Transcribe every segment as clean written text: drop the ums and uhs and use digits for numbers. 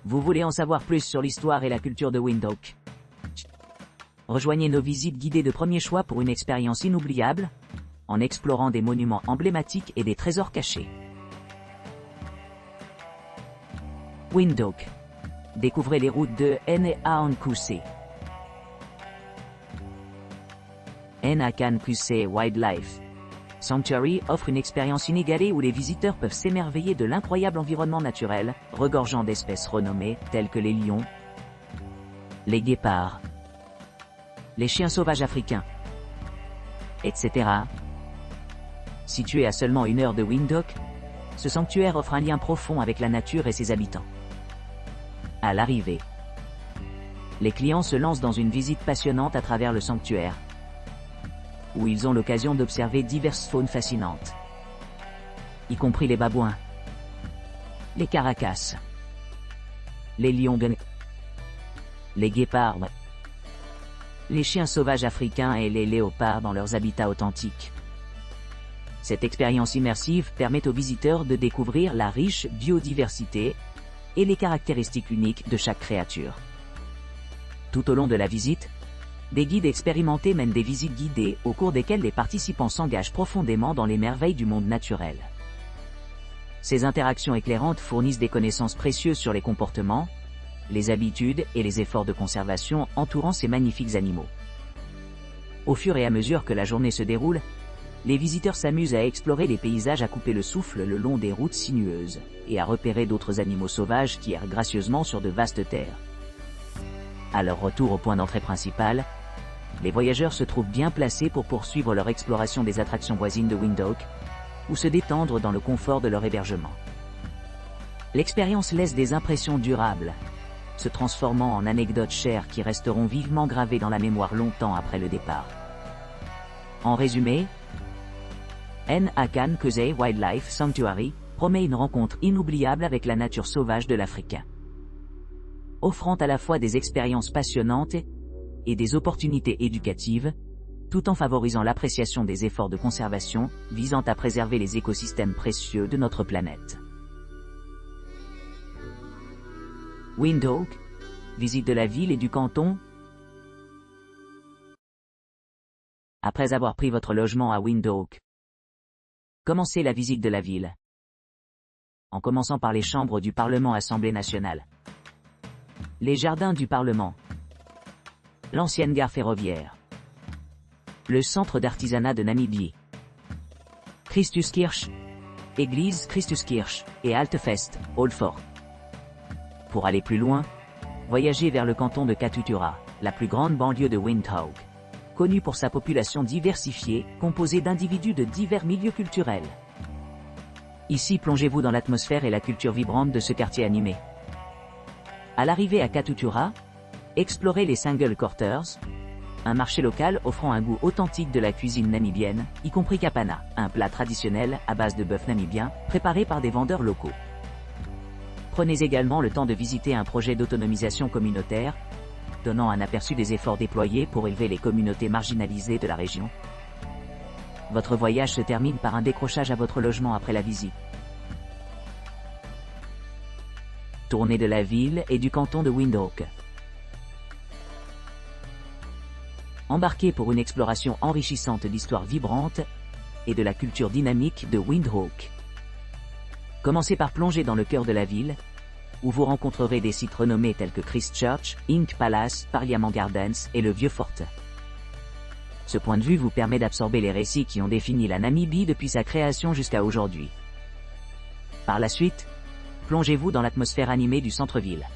Vous voulez en savoir plus sur l'histoire et la culture de Windhoek? Rejoignez nos visites guidées de premier choix pour une expérience inoubliable, en explorant des monuments emblématiques et des trésors cachés. Windhoek. Découvrez les routes de Naankuse. Naankuse Wildlife Sanctuary offre une expérience inégalée où les visiteurs peuvent s'émerveiller de l'incroyable environnement naturel, regorgeant d'espèces renommées telles que les lions, les guépards, les chiens sauvages africains, etc. Situé à seulement 1 heure de Windhoek, ce sanctuaire offre un lien profond avec la nature et ses habitants. À l'arrivée, les clients se lancent dans une visite passionnante à travers le sanctuaire, où ils ont l'occasion d'observer diverses faunes fascinantes, y compris les babouins, les caracas, les lions, les guépards, les chiens sauvages africains et les léopards dans leurs habitats authentiques. Cette expérience immersive permet aux visiteurs de découvrir la riche biodiversité et les caractéristiques uniques de chaque créature. Tout au long de la visite, des guides expérimentés mènent des visites guidées au cours desquelles les participants s'engagent profondément dans les merveilles du monde naturel. Ces interactions éclairantes fournissent des connaissances précieuses sur les comportements, les habitudes et les efforts de conservation entourant ces magnifiques animaux. Au fur et à mesure que la journée se déroule, les visiteurs s'amusent à explorer les paysages, à couper le souffle le long des routes sinueuses, et à repérer d'autres animaux sauvages qui errent gracieusement sur de vastes terres. À leur retour au point d'entrée principal, les voyageurs se trouvent bien placés pour poursuivre leur exploration des attractions voisines de Windhoek, ou se détendre dans le confort de leur hébergement. L'expérience laisse des impressions durables, se transformant en anecdotes chères qui resteront vivement gravées dans la mémoire longtemps après le départ. En résumé, Naankuse Wildlife Sanctuary promet une rencontre inoubliable avec la nature sauvage de l'Afrique, offrant à la fois des expériences passionnantes et des opportunités éducatives, tout en favorisant l'appréciation des efforts de conservation visant à préserver les écosystèmes précieux de notre planète. Windhoek, visite de la ville et du canton. Après avoir pris votre logement à Windhoek, commencez la visite de la ville, en commençant par les chambres du Parlement, Assemblée nationale, les jardins du Parlement, l'ancienne gare ferroviaire, le centre d'artisanat de Namibie, Christuskirch, église Christuskirch et Altefest, Old Fort. Pour aller plus loin, voyagez vers le canton de Katutura, la plus grande banlieue de Windhoek, connue pour sa population diversifiée, composée d'individus de divers milieux culturels. Ici, plongez-vous dans l'atmosphère et la culture vibrante de ce quartier animé. À l'arrivée à Katutura, explorez les Single Quarters, un marché local offrant un goût authentique de la cuisine namibienne, y compris kapana, un plat traditionnel à base de bœuf namibien, préparé par des vendeurs locaux. Prenez également le temps de visiter un projet d'autonomisation communautaire, donnant un aperçu des efforts déployés pour élever les communautés marginalisées de la région. Votre voyage se termine par un décrochage à votre logement après la visite. Tournée de la ville et du canton de Windhoek. Embarquez pour une exploration enrichissante d'histoires vibrantes et de la culture dynamique de Windhoek. Commencez par plonger dans le cœur de la ville, où vous rencontrerez des sites renommés tels que Christchurch, Ink Palace, Parliament Gardens et le Vieux Fort. Ce point de vue vous permet d'absorber les récits qui ont défini la Namibie depuis sa création jusqu'à aujourd'hui. Par la suite, plongez-vous dans l'atmosphère animée du centre-ville.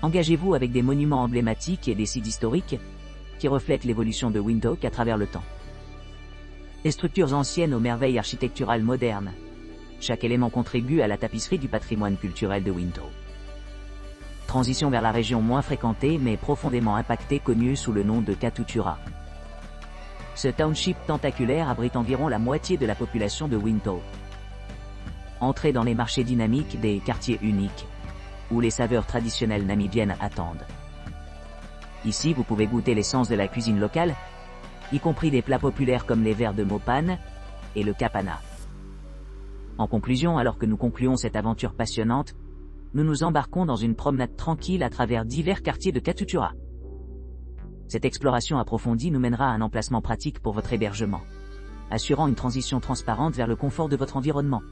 Engagez-vous avec des monuments emblématiques et des sites historiques qui reflètent l'évolution de Windhoek à travers le temps. Des structures anciennes aux merveilles architecturales modernes, chaque élément contribue à la tapisserie du patrimoine culturel de Windhoek. Transition vers la région moins fréquentée mais profondément impactée, connue sous le nom de Katutura. Ce township tentaculaire abrite environ la moitié de la population de Windhoek. Entrez dans les marchés dynamiques des quartiers uniques, où les saveurs traditionnelles namibiennes attendent. Ici, vous pouvez goûter l'essence de la cuisine locale, y compris des plats populaires comme les vers de Mopane et le kapana. En conclusion, alors que nous concluons cette aventure passionnante, nous nous embarquons dans une promenade tranquille à travers divers quartiers de Katutura. Cette exploration approfondie nous mènera à un emplacement pratique pour votre hébergement, assurant une transition transparente vers le confort de votre environnement.